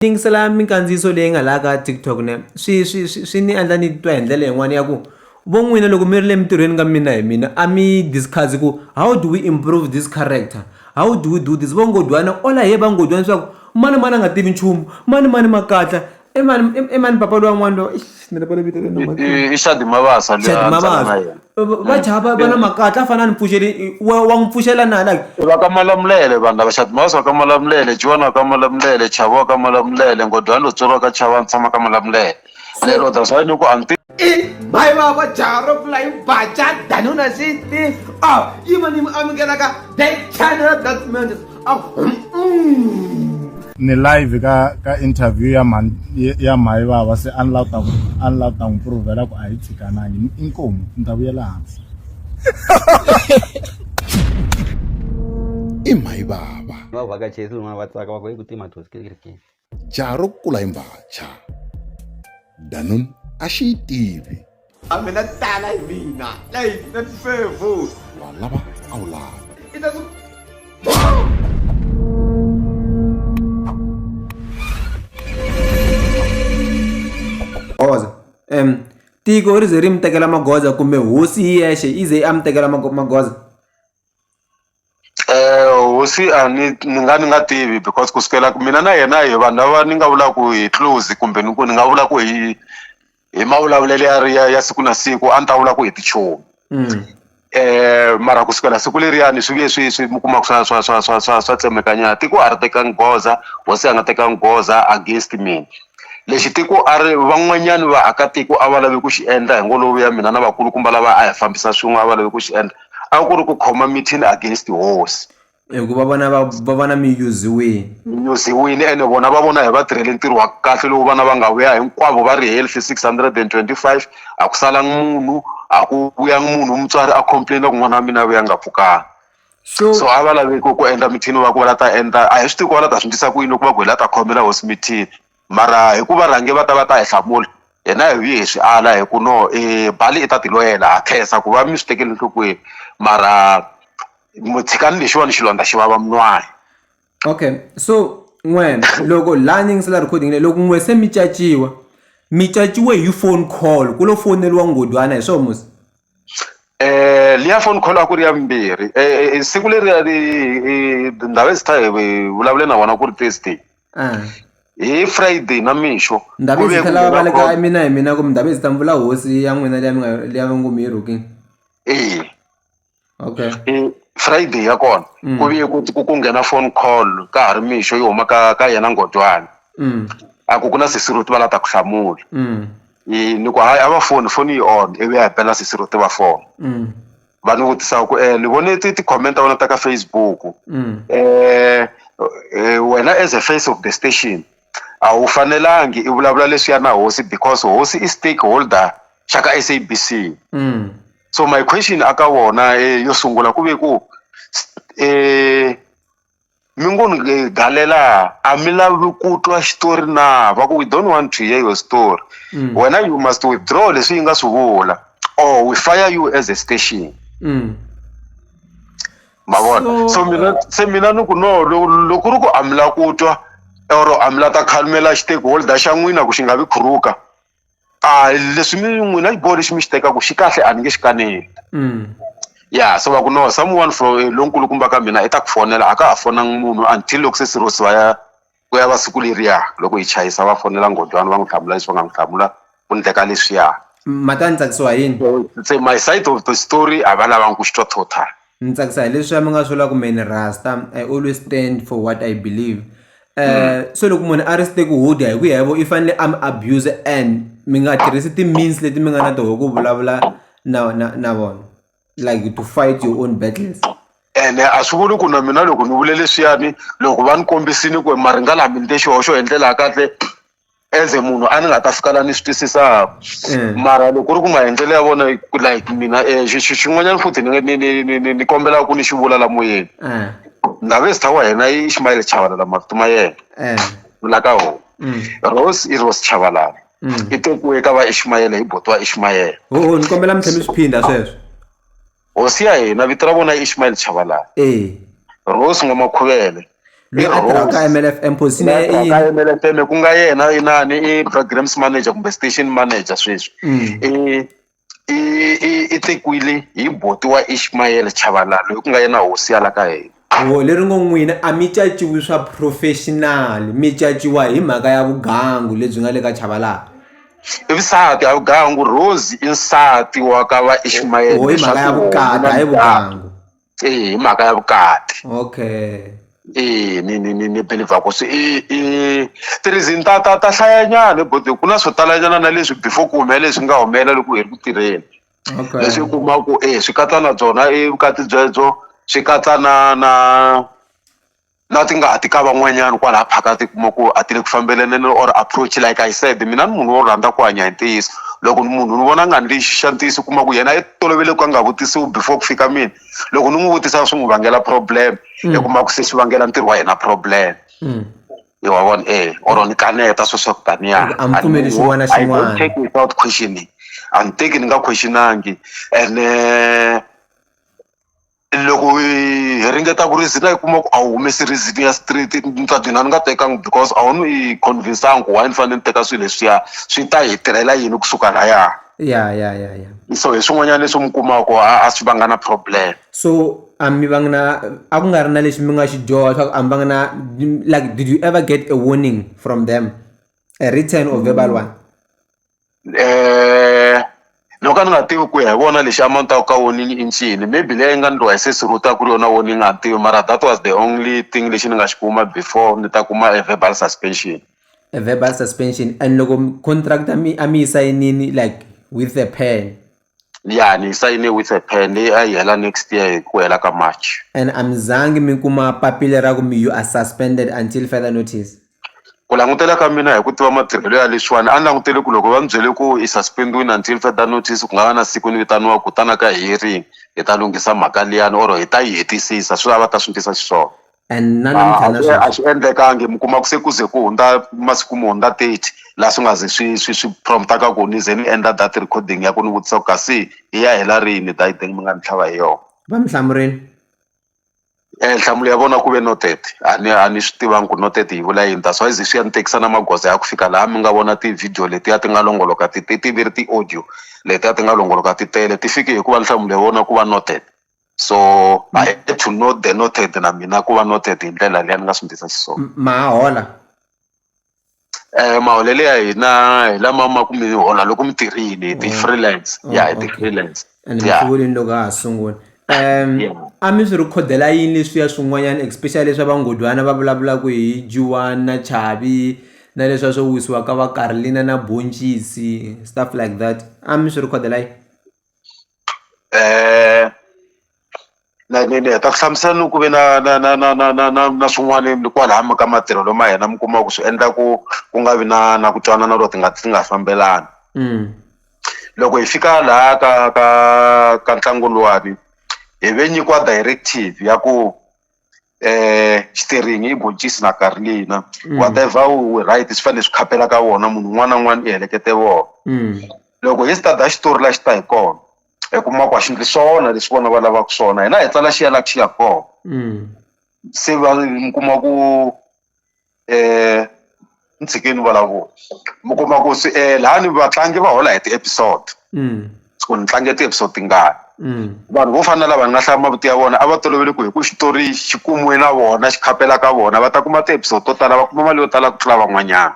Tingisela minkandziyiso leyi nga laha ka TikTok ne swi ni endla ni twa hi ndlela yin'wana ya ku vo n'wina loko mi ri le mintirhweni ka mina hi mina a mi discuss ku how do we improve this character, how do we do this. Vo Nghodwana ola hi va Nghodwana leswaku mani a nga tivi nchumu mani makatla emani papa loyi wan'wana lo I Chavi Mabasa va chava va na makatla a fana ni pfuxeli wa n'wi pfuxela na like va ka Malamulele vanhu lava Chavi Mabasa va ka Malamulele, G One wa ka Malamulele, Chavi wa ka Malamulele, Nghodwana lo tswariwa ka Chavi tshama ka Malamulele. Lero that's why ni ku anti bye baba jaro flying bacha danuna city even amukela ka that channel that means ni live ka interview ya mai baba se unlock ta improvela ku a hi tsikanangi inkomo nta vuyela hansi I mai baba va vhakachisi lungana va tsaka va ku ku tima thosi kerekeni jaro kula imbacha danun a xi tivi mina tala hi mina like that fevo walava a wu lava it doesn't goza tiko ri ze ri mi tekela magoza kumbe hosi hi yexe ize a mi tekela magoza. Hosi a ni nga tivi because kusukela mina na yena hi vanhu lava ni nga vula ku hi close kumbe ni nga vula ku hi mavulavulelo ya siku na siku a ni ta vula ku hi tichomi. Mara kusukela siku leriyani swi vuye swi mi kuma swa tsemekanyana tiko a ri tekangi goza, hosi a nga tekangi goza against mina. Lexi tiko a ri van'wanyani vaakatiko a va lavi ku xi endla hi ngolovo ya mina na vakulukumba lava a hi fambisa swin'we a va lavi ku xi endla a ku ri ku khoma meeting against hosi hikuva vona mi yuziwile ene vona va vona hi va tirhele ntirho wa kahle lowu vana va nga vuya hinkwavo va ri health 625 a ku salangi munhu a ku vuyangi munhu mutswari a complain ku n'wana wa mina vuya nga pfukanga so a va lavi ku endla meeting va ku va la ta endla a hi swi tiko va la ta swi ndlisa ku yini loko va ku hi la ta khomela hosi meeting mara hi ku va rhange va ta hi hlamula yena hi vuye hi swi ala hi ku no bali i ta tiloyela ha khensa ku va mi swi tekeli enhlokweni mara mutshikani lexiwani xilondza xi vava mun'wana. Okay, so n'wena loko laha ni ngisela recording leyi loko n'we se mi caciwe hi phone call ku lo foneliwa Nghodwana hi swona musi liya phone call a ku ri ya mbirhi siku leri ndhawu ta hi vulavule na vona ku ri Thursday hi Friday na mixo ndhawu ta lava va le ka mina ku ndhawu ta mvula hosi ya n'wina leya ngo mi rooking okay Friday ya kona ku vuye ku nghena phone call ka ha ri mixo yi huma ka yena Nghodwana a ku na sisiroti va la ta ku hlamula ni ku hayi a va foni yi on ivi ya bela sisiroti va phone va ni vutisa ku ni vone ti-comment ta vona ta ka Facebook wena as a face of the station a wu fanelangi i vulavula leswiya na hosi because hosi i stakeholder xa ka SABC so my question aka vona yo sungula ku ve ku mi ngo ni galela a mi lavi ku twa xitori na va ku we don't want to hear your story wena you must withdraw leswi yi nga swi vula or we fire you as a station ma vona so mina ni ku no loko ri ku a mi la ku twa or a mi la ta khalimela stakeholder xa n'wina ku xi nga vi khuruka leswi mi n'wina xiboho lexi mi xi tekaku xi kahle a ni nge xi kaneli so va ku no someone from lonkulukumba ka mina i ta ku fonela a ka ha fonangi munhu until loko se sirosi ku ya va siku leriya loko hi chayisa va fonela Nghodwana va n'wi hlamula leswi va nga n'wi hlamula ku ni teka leswiya mata ni tsakisiwa yini se my side of the story a va lavangi ku xi twa total ni tsakisa hi leswiya mi nga swivula ku meni Rasta I always stand for what I believe so loko munhu a ri stakeholder hi ku ya hi vo i fanele am abuse and mi nga tirhisi ti-means leti mi nga na toho ku vulavula na vona like to fight your own battles ene a swi vuli ku na mina loko ni vule leswiyani loko va ni kombisini ku mari nga lami ni xihoxo hi ndlela ya kahle as munhu a ni nga ta fika la ni swi twisisa mara loko ri ku nga endlele ya vona like mina xin'wanyana futhi ni kombela ku ni xi vula la moyeni ndhavesita wa hina i Ismail Chavalala mavito ma yena la ka ho Rose i Rose Chavalala i tekiwe ka va Ismail hi boti wa Ismail ni kombela mi tshemi swiphinda sweswo hosi ya hina vito ra vona i Ismail Chavalala Rose Ngwamakhuvele loyi a tirhaka ka MLFM phosini ka yini MLFM ku nga yena inani i programs manager kumbe station manager sweswi i tekiwile hi boti wa Ishmael Chavalala loyi ku nga yena hosi ya la ka hina. leri ngo n'wina a mi caciwi swa professional mi caciwa hi mhaka ya vugangu lebyi nga le ka Chavalala. I visati a vugangu Rosie i nsati wa ka va Ishmael hi mhaka ya vukati hi vugangu. hi mhaka ya vukati. Okay. Ni believe ku swi tirhizini ta hlayanyana but ku na swo talanyana na leswi before ku humelela leswi nga humelela loko hi ri ku tirheni. Okay. Leswi kuma ku swi katsa na byona vukati byebyo swi katsa na tingati ka van'wanyana kwalaha phakati kuma ku a ti le ku fambeleni or approach like I said mina ni munhu wo rhandza ku hanya hi ntiyiso loko munhu ni vona nga ni lexi xa ntiyiso kuma ku yena i tolovele ku a nga vutisiwi before ku fika mina loko ni n'wi vutisa swi n'wi vangela problem i kuma ku se swi vangela ntirho wa hina problem wa vona or ni kaneta sweswo ku taniya a mi pfumeli xin'wana na I don't take xin'wana. without questioning a ni teki ni nga questionangi and loko hi ringeta ku reason-a hi kuma ku a wu humesi reason ya street ni ta dina ni nga tekangi because a wu ni hi convince-angi ku why ni fanele ni teka swilo leswiya swi ta hi tirhela yini kusuka laya. Ya. So hi swin'wanyana leswi mi kumaka a swi vanga na problem. So a mi va na a ku nga ri na lexi mi nga xi dyoha swa ku a mi va na like did you ever get a warning from them, a written or verbal one? Loko ni nga tivi ku ya hi vona lexi amount-aka ka warning i ncini maybe leyi nga ndliwa hi sesiruta ku ri yona warning nga tivi mara that was the only thing lexi ni nga xi kuma before ni ta kuma a verbal suspension. A verbal suspension and loko contract a mi yi sayinini like with a pen. Ya ni sayine with a pen leyi a yi hela next year hi ku hela ka March. And a mi zangi mi kuma papila ra ku mi you are suspended until further notice. Ku langutela ka mina hi ku tiva matirhelo ya leswiwani a ni langutele ku loko va ni byele ku i suspendiwini until further notice ku nga va na siku ni vitaniwa ku tana ka hearing hi ta lunghisa mhaka liyani or hi ta yi hetisisa swi lava ta swi ndlisa xiswona. And none of them A swi endlekangi mi kuma ku se ku ze ku hundza masiku mo hundza 30 laha swi nga ze swi promptaka ku ni ze ni endla that recording ya ku ni vutisa ku kasi hi ya hela rini ta yi thing mi nga ni tlhava hi yona. va mi hlamurini? Nhlamulo ya vona ku ve noted a ni swi tivangi ku noted hi vula yini that's why swi ya ni tekisa na magoza ya ku fika laha mi nga vona ti-video letiya ti nga longoloka ti veri ti-audio letiya ti nga longoloka ti tele ti fike hi ku va nhlamulo ya vona ku va noted. So I had to note the noted na mina ku va noted hi ndlela leyi ni nga swi ndlisa xiswona. Ma hola? Maholelo ya hina hi lama ma ku mi hola loko mi tirhini ti-freelance hi ti-freelance. And mi sungulini loko ha ha sungula. A mi swi rikhodela yini leswiya swin'wanyana especially leswi va Nghodwana va vulavulaka hi G One na Chavi na leswiya swo wisiwa ka va Karlina na Boncisi stuff like that a mi swi rikhodela yini? ni heta ku hlamusela ku ve na swin'wana kwalaha ka matirhelo ma hina mi kuma ku swi endla ku nga vi na ku twanana loko ti nga fambelani. Loko hi fika laha ka ntlangu luwani hi ve nyikiwa directive ya ku steering hi Boncisi na karlina whatever we right swi fanele swi khapela ka vona munhu un'wana na un'wana i helekete vona. Loko hi start xitori la xi ta hi kona hi kuma ku a xi ndli swona leswi vona va lavaka swona hina hi tsala xi ya la xi ya kona. Se va mi kuma ku ni tshikeni vulavula mi kuma ku lahani vatlangi va hola hi ti-episode ku ni tlange ti-episode tingani. Vanhu vo fana na lava ni nga hlaya mavito ya vona a va tolovele ku hi ku xitori xi kumiwe na vona xi khapela ka vona va ta kuma ti-episode to tala va kuma mali yo tala ku tlula van'wanyana.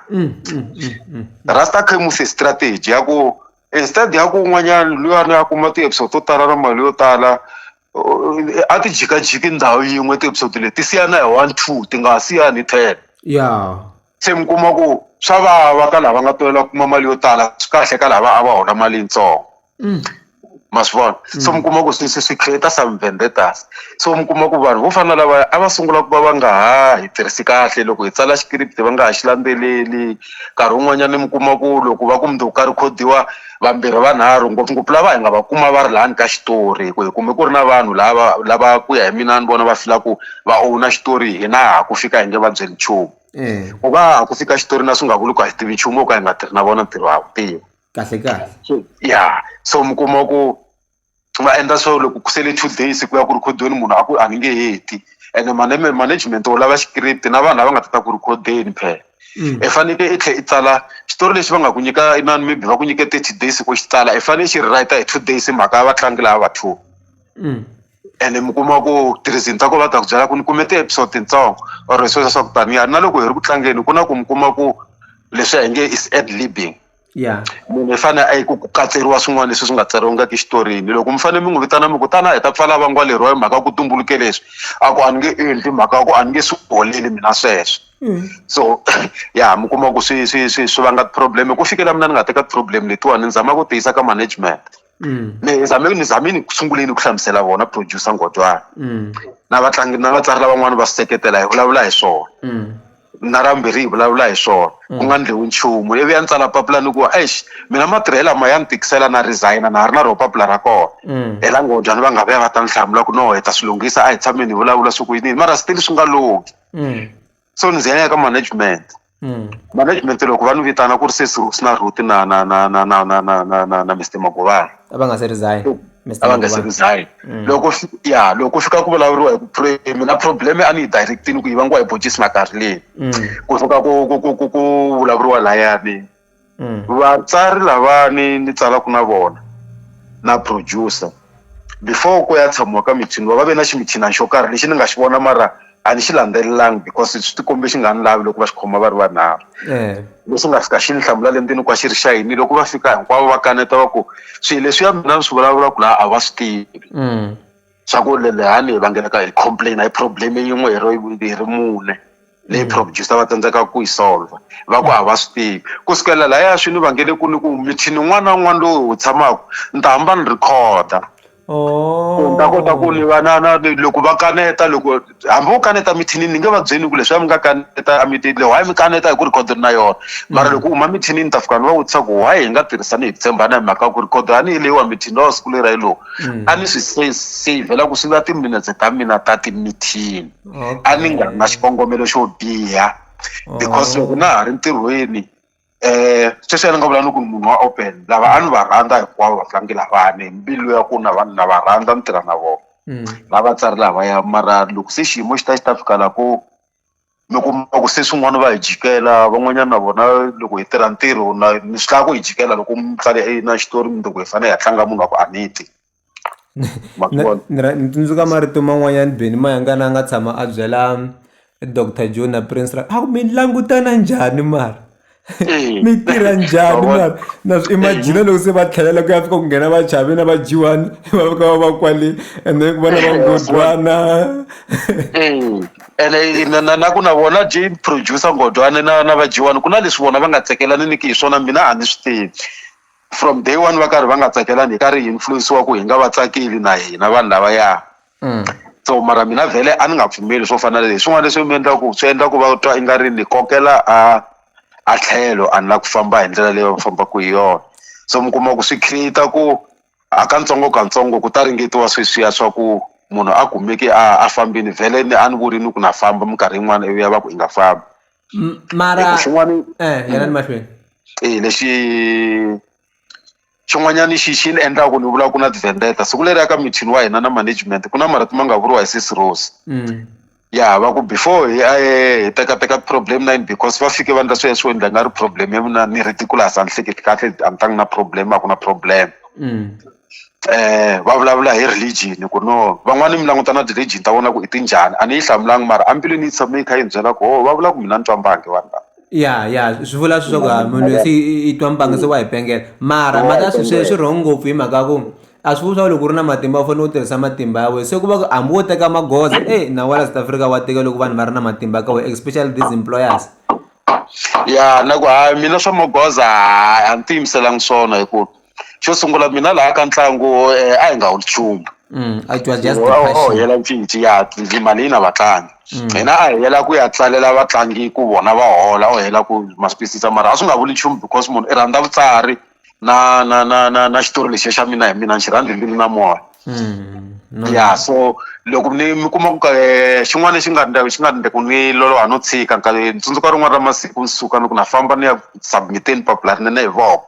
Ras Themba strategy ya ku instead ya ku un'wanyana luyani a kuma ti-episode to tala na mali yo tala a ti jikajiki ndhawu yin'we ti-episode leti ti siyana hi 1-2 ti nga siyani 10. Se mi kuma ku swa vava ka lava nga tolela kuma mali yo tala swi kahle ka lava a va hola mali yitsongo. Ma swi vona so mi kuma ku swi create some vendettas. So mi kuma ku vanhu vo fana lava a va sungula ku va nga ha hi tirhisi kahle loko hi tsala script va nga ha xi landzeleli nkarhi wun'wanyana mi kuma ku loko va ku mundzuku ka rikhodiwa vambirhi vanharhu ngopfungopfu lava hi nga va kuma va ri lani ka xitori hi kume ku ri na vanhu lava ku ya hi mina ni vona va fila ku va owna xitori hina ha ku fika hi nge va byeli nchumu. Ku va ha ku fika xitori na swi nga vuli ku a hi tivi nchumu o ka hi nga tirhi na vona ntirho wa ku tiva kahle. So mi kuma ku va endla swo loko ku sele 2 days ku ya ku rikhodiweni munhu a ni nge heti ene management wo lava script na vanhu lava nga ta ku recordeni phela i fanele i tlhe i tsala xitori lexi va nga ku nyika inani maybe va ku nyike 30 days ku xi tsala i fanele xi write hi 2 days mhaka ya vatlangi lava va 2 ene mi kuma ku tirhisini ta ku va ta ku byela ku ni kume ti-episode tintsongo or sweswo swa ku taniya na loko hi ri ku tlangeni ku na ku mi kuma ku leswi hi nge is ad libbing munhu i fanele a yi ku katseriwa swin'wana leswi swi nga tsariwangaki xitorini loko mi fanele mi n'wi vitana mi ku tana hi ta pfala vangwa leriwa hi mhaka ku tumbuluke leswi a ku a ni nge endli mhaka ku a ni nge swi holeli mina sweswo so mi kuma ku swi vanga problem ku fikela mina ni nga teka problem letiwani ni zama ku tiyisa ka management ni zamini ku sunguleni ku hlamusela vona producer Nghodwana na vatlangi na vatsari lavan'wana va swi seketela hi vulavula hi swona na rambirhi hi vulavula hi swona ku nga ndlewi nchumu ivi ya ni tsala papila ni ku mina matirhelo lama ya ni tikisela na resigna na ha ri na ro papila ra kona hela Nghodwana va nga vuya va ta ni hlamula ku no hi ta swi lunghisa a hi tshameni hi vulavula siku yinini mara still swi nga lunghi so ni ziyela ka management loko va ni vitana ku ri se na route na Mr Maguvana a va nga se resign loko fika ku vulavuriwa hi ku pray mina problem a ni yi directini ku yi vangiwa hi Boncisi na karlina ku fika ku vulavuriwa layani vatsari lava ni tsalaku na vona na producer before ku ya tshamiwa ka michini va ve na ximichini xo karhi lexi ni nga xi vona mara a ni xi landzelelangi because swi tikombe xi nga ni lavi loko va xi khoma va ri vanharhu leswi nga fika xi ni hlamula le ndzeni kwa xi ri xa yini loko va fika hinkwavo va kaneta va ku swilo leswi ya mina ni swi vulavulaka laha a va swi tivi swa ku lelehani hi vangeleka hi complain hi problem yin'we hi ri mune leyi producer va tsandzeka ku yi solve va ku a va swi tivi ku sukela lahaya swi ni vangele ku ni ku michini n'wana na n'wana lowu wu tshamaka ni ta hamba ni recorder ni ta kota ku ni va loko va kaneta loko hambi wo kaneta mithinini ni nge va byeni ku leswi mi nga kaneta a mitini leyi why mi kaneta hi ku recorder na yona mara loko u huma mithinini ni ta fika ni va vutisa ku why hi nga tirhisani hi ku tshembana hi mhaka ku recorder a ni hi leyi wa mithini wa siku leri hi lowu a ni swi savela ku swi va timinetse ta mina ta timithini a ni nga na xikongomelo xo biha because loko na ha ri ntirhweni sweswi ni nga vula ni ku munhu wa open lava a ni va rhandza hinkwavo vatlangi lavani mbilu ya ku na vanhu na va rhandza ni tirha na vona na vatsari lavaya mara loko se xiyimo xi ta fika la ku mi kuma ku se swin'wana va hi jikela van'wanyana na vona loko hi tirha ntirho ni swi lava ku hi jikela loko mi tsale na xitori mindoko hi fanele hi tlanga munhu wa ku a ni ti ni tsundzuka marito man'wanyana beni mayangana a nga tshama a byela Dr John na Prince mi langutana njhani mara mi tirha njhani mara na swi imagine loko se va tlhelela ku ya fika ku nghena va Chavi na va G One va fika va kwale and then ku va na va Nghodwana ene na ku na vona producer Nghodwana na va G One ku na leswi vona va nga tsakelani hi swona mina a ni swi tivi from day one va karhi va nga tsakelani hi karhi hi influence-wa ku hi nga va tsakeli na hina vanhu lavaya so mara mina vhele a ni nga pfumeli swo fana na leswi swin'wana leswi swi endla ku va twa i nga ri ni kokela a tlhelo a ni la ku famba hi ndlela leyi va fambaka hi yona so mi kuma ku swi create ku a katsongo ku ta ringetiwa sweswiya swa ku munhu a kumeki a fambini vhele a ni vurini ku na famba minkarhi yin'wana ivi ya va ku i nga fambi mara yana ni mahlweni lexi xin'wanyana xi ni endlaka ku ni vula ku na ti-vendetta siku leri ya ka michini wa hina na management ku na marito ma nga vuriwa hi Sis Rose va ku before hi teka problem na yini because va fike va ndla sweswo endla nga ri problem ya mina ni ridiculous a ni hleketi kahle a ni tangi na problem a ku na problem va vulavula hi religion ku no van'wani mi languta na ti-religion ta vona ku i tinjhani a ni yi hlamulangi mara ambilweni yi tshame yi kha yi byela ku va vula ku mina ni twa mbangi vanhu lava swi vula swi swa ku munhu lesi i twa mbangi se wa hi pengela mara maka swi rhongo ngopfu hi mhaka ku a swi vuli swa loko u ri na matimba u fanele u tirhisa matimba ya wena se ku va ku hambi wo teka magoza na wa la South Africa wa teka loko vanhu va ri na matimba ka wena especially these employers na ku mina swa magoza a ni tiyimiselangi swona hi ku xo sungula mina laha ka ntlangu a hi nga holi nchumu it was just hela mcinci mali yi na vatlangi hina a hi hela ku ya tsalela vatlangi ku vona va hola o hela ku maspisisa mara a swi nga vuli nchumu because munhu i rhandza vutsari na xitori lexi xa mina hi mina ni xi rhandzi mbilu na moya so loko mi kuma ku xin'wana lexi nga ndle ku ni loloha no tshika tsundzuka rin'wana ra masiku ni suka ni ku na famba ni ya submiteni papila rinene hi voko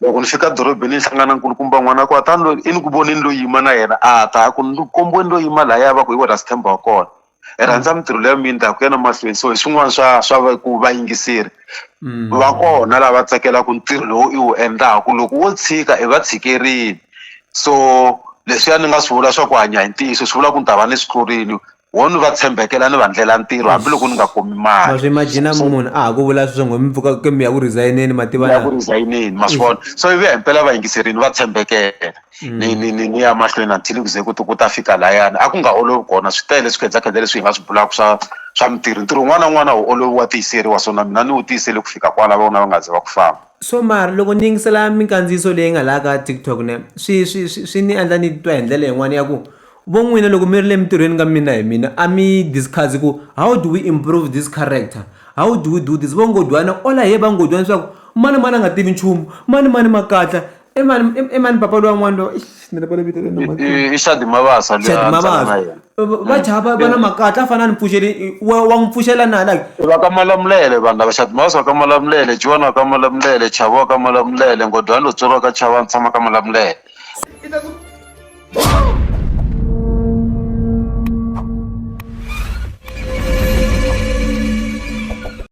loko ni fika dorobeni ni hlangana nkulukumba n'wana ku atani i ni ku voneni lo yima na yena a ta ku ni kombiweni lo yima lahaya va ku hi wa Ras Themba wa kona hi rhandza mintirho leyi mi endlaka ku ya na mahlweni so hi swin'wana swa ku vayingiseri va kona lava tsakelaka ntirho lowu i wu endlaku loko wo tshika i va tshikerini so leswiya ni nga swi vula swa ku hanya hi ntiyiso swi vula ku ni ta va ni swi tlurini wo ni va tshembekela ni va ndlela ntirho hambiloko ni nga komi mali ma swi imagine munhu a ha ku vula sweswo ngo mi mpfuka ke mi ya ku resign-eni ma tiva ya ku resign-eni ma swi vona so ivi himpela vayingiserini va tshembekela ni ya mahlweni until ku ze ku ta fika layani a ku nga olovi kona swi tele swikhedzakhedza leswi hi nga swi vulaka swa mintirho ntirho wun'wana na wun'wana wu olovi wa tiyiseriwa so na mina ni wu tiyisele ku fika kwala vona va nga ze va ku famba so mara loko ni yingisela mikandziyiso leyi nga laha ka TikTok ne swi ni endla ni twa hi ndlela yin'wana ya ku vo n'wina loko mi ri le mintirhweni ka mina hi mina a mi discuss ku how do we improve this character how do we do this vo Nghodwana ola hi va Nghodwana leswaku mani a nga tivi nchumu mani makatla emani papa loyi wan'wana lo i Chavi Mabasa va chava va na makatla a fana ni pfuxeli wa n'wi pfuxela na like va ka Malamulele vanhu lava Chavi Mabasa va ka Malamulele G One wa ka Malamulele Chavi wa ka Malamulele Nghodwana lo tswariwa ka Chavi a tshama ka Malamulele